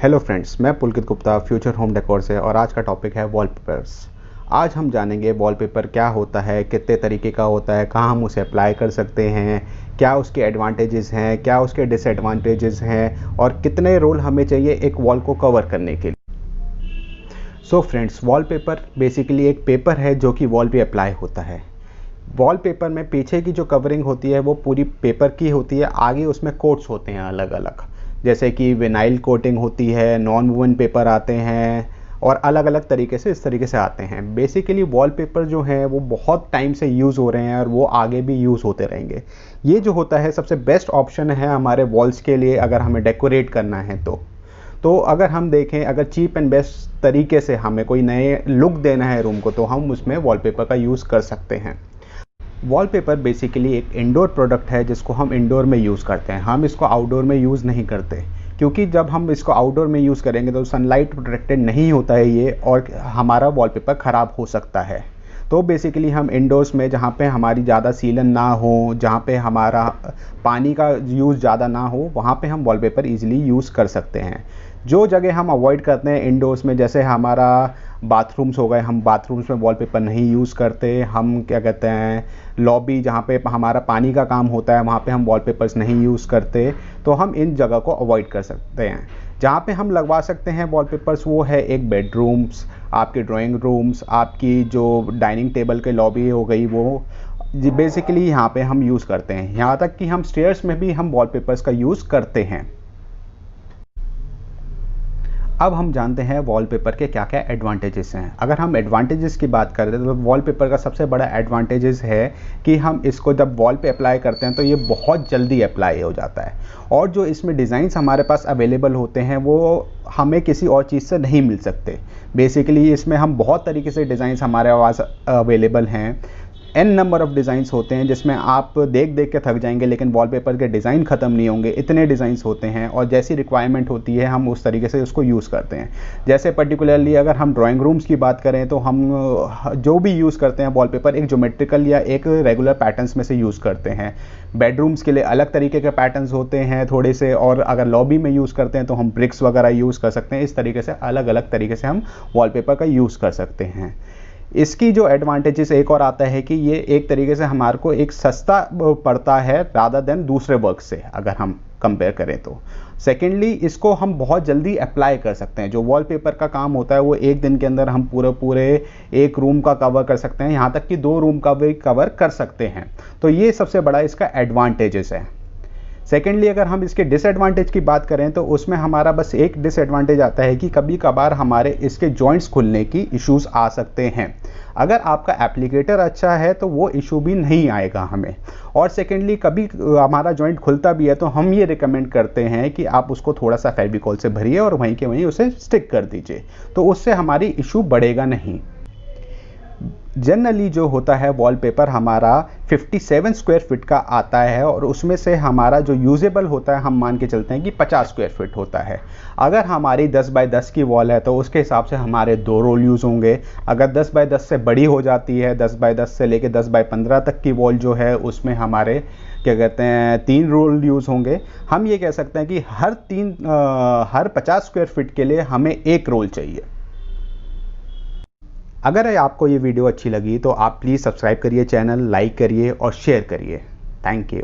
Hello friends, मैं पुलकित Gupta future home decor से और आज का टॉपिक है वॉलपेपर्स। आज हम जानेंगे वॉलपेपर क्या होता है, कितने तरीके का होता है, कहाँ हम उसे अप्लाई कर सकते हैं, क्या उसके एडवांटेजेस हैं, क्या उसके डिसएडवांटेजेस हैं और कितने रोल हमें चाहिए एक वॉल को कवर करने के लिए। सो फ्रेंड्स, वॉलपेपर बेसिकली एक पेपर है जो कि वॉल पे अप्लाई होता है। वॉलपेपर में पीछे की जो कवरिंग होती है वो पूरी पेपर की होती है, आगे उसमें कोट्स होते हैं अलग अलग, जैसे कि विनाइल कोटिंग होती है, नॉन वूवन पेपर आते हैं और अलग अलग तरीके से इस तरीके से आते हैं। बेसिकली वॉलपेपर जो है वो बहुत टाइम से यूज़ हो रहे हैं और वो आगे भी यूज़ होते रहेंगे। ये जो होता है सबसे बेस्ट ऑप्शन है हमारे वॉल्स के लिए अगर हमें डेकोरेट करना है तो अगर हम देखें, अगर चीप एंड बेस्ट तरीके से हमें कोई नए लुक देना है रूम को तो हम उसमें वॉलपेपर का यूज़ कर सकते हैं। वॉलपेपर बेसिकली एक इंडोर प्रोडक्ट है जिसको हम इंडोर में यूज़ करते हैं, हम इसको आउटडोर में यूज़ नहीं करते, क्योंकि जब हम इसको आउटडोर में यूज़ करेंगे तो सनलाइट प्रोटेक्टेड नहीं होता है ये और हमारा वॉलपेपर ख़राब हो सकता है। तो बेसिकली हम इंडोर्स में जहाँ पे हमारी ज़्यादा सीलन ना हो, जहाँ पे हमारा पानी का यूज़ ज़्यादा ना हो, वहाँ पे हम वॉलपेपर ईजिली यूज़ कर सकते हैं। जो जगह हम अवॉइड करते हैं इंडोर्स में, जैसे हमारा बाथरूम्स हो गए, हम बाथरूम्स में वॉलपेपर नहीं यूज़ करते। हम क्या कहते हैं, लॉबी जहाँ पे हमारा पानी का काम होता है वहाँ पे हम वॉलपेपर्स नहीं यूज़ करते। तो हम इन जगह को अवॉइड कर सकते हैं। जहाँ पे हम लगवा सकते हैं वॉलपेपर्स वो है एक बेडरूम्स, आपके ड्राइंग रूम्स, आपकी जो डाइनिंग टेबल के लॉबी हो गई, वो बेसिकली यहाँ पे हम यूज़ करते हैं। यहाँ तक कि हम स्टेयर्स में भी हम वॉलपेपर्स का यूज़ करते हैं। अब हम जानते हैं वॉलपेपर के क्या क्या एडवांटेजेस हैं। अगर हम एडवांटेजेस की बात करें तो वॉलपेपर का सबसे बड़ा एडवांटेजेस है कि हम इसको जब वॉल पे अप्लाई करते हैं तो ये बहुत जल्दी अप्लाई हो जाता है और जो इसमें डिज़ाइंस हमारे पास अवेलेबल होते हैं वो हमें किसी और चीज़ से नहीं मिल सकते। बेसिकली इसमें हम बहुत तरीके से डिज़ाइंस हमारे पास अवेलेबल हैं। n नंबर ऑफ़ डिज़ाइंस होते हैं जिसमें आप देख देख के थक जाएंगे, लेकिन वॉलपेपर के डिज़ाइन ख़त्म नहीं होंगे, इतने डिज़ाइंस होते हैं और जैसी रिक्वायरमेंट होती है हम उस तरीके से उसको यूज़ करते हैं। जैसे पर्टिकुलरली अगर हम ड्राइंग रूम्स की बात करें तो हम जो भी यूज़ करते हैं वॉलपेपर एक ज्योमेट्रिकल या एक रेगुलर पैटर्न्स में से यूज़ करते हैं। बेडरूम्स के लिए अलग तरीके के पैटर्न्स होते हैं थोड़े से, और अगर लॉबी में यूज़ करते हैं तो हम ब्रिक्स वगैरह यूज़ कर सकते हैं। इस तरीके से अलग अलग तरीके से हम वॉलपेपर का यूज़ कर सकते हैं। इसकी जो एडवांटेजेस एक और आता है कि ये एक तरीके से हमारे को एक सस्ता पड़ता है रादर देन दूसरे वर्क से अगर हम कंपेयर करें तो। सेकेंडली, इसको हम बहुत जल्दी अप्लाई कर सकते हैं। जो वॉलपेपर का काम होता है वो एक दिन के अंदर हम पूरे एक रूम का कवर कर सकते हैं, यहाँ तक कि 2 रूम का भी कवर कर सकते हैं। तो ये सबसे बड़ा इसका एडवांटेजेस है। सेकेंडली, अगर हम इसके डिसएडवांटेज की बात करें तो उसमें हमारा बस एक डिसएडवांटेज आता है कि कभी कभार हमारे इसके जॉइंट्स खुलने की इश्यूज आ सकते हैं। अगर आपका एप्लीकेटर अच्छा है तो वो इशू भी नहीं आएगा हमें। और सेकेंडली, कभी हमारा जॉइंट खुलता भी है तो हम ये रिकमेंड करते हैं कि आप उसको थोड़ा सा फेविकॉल से भरिए और वहीं के वहीं उसे स्टिक कर दीजिए, तो उससे हमारी इशू बढ़ेगा नहीं। जनरली जो होता है वॉलपेपर हमारा 57 स्क्वायर फीट का आता है और उसमें से हमारा जो यूजेबल होता है हम मान के चलते हैं कि 50 स्क्वायर फीट होता है। अगर हमारी 10 बाय 10 की वॉल है तो उसके हिसाब से हमारे 2 रोल यूज़ होंगे। अगर 10 बाय 10 से बड़ी हो जाती है, 10 बाय 10 से लेके 10 बाय 15 तक की वॉल जो है उसमें हमारे क्या कहते हैं 3 रोल यूज़ होंगे। हम ये कह सकते हैं कि हर 50 स्क्वायर फीट के लिए हमें 1 रोल चाहिए। अगर आपको ये वीडियो अच्छी लगी तो आप प्लीज़ सब्सक्राइब करिए, चैनल लाइक करिए और शेयर करिए। Thank you.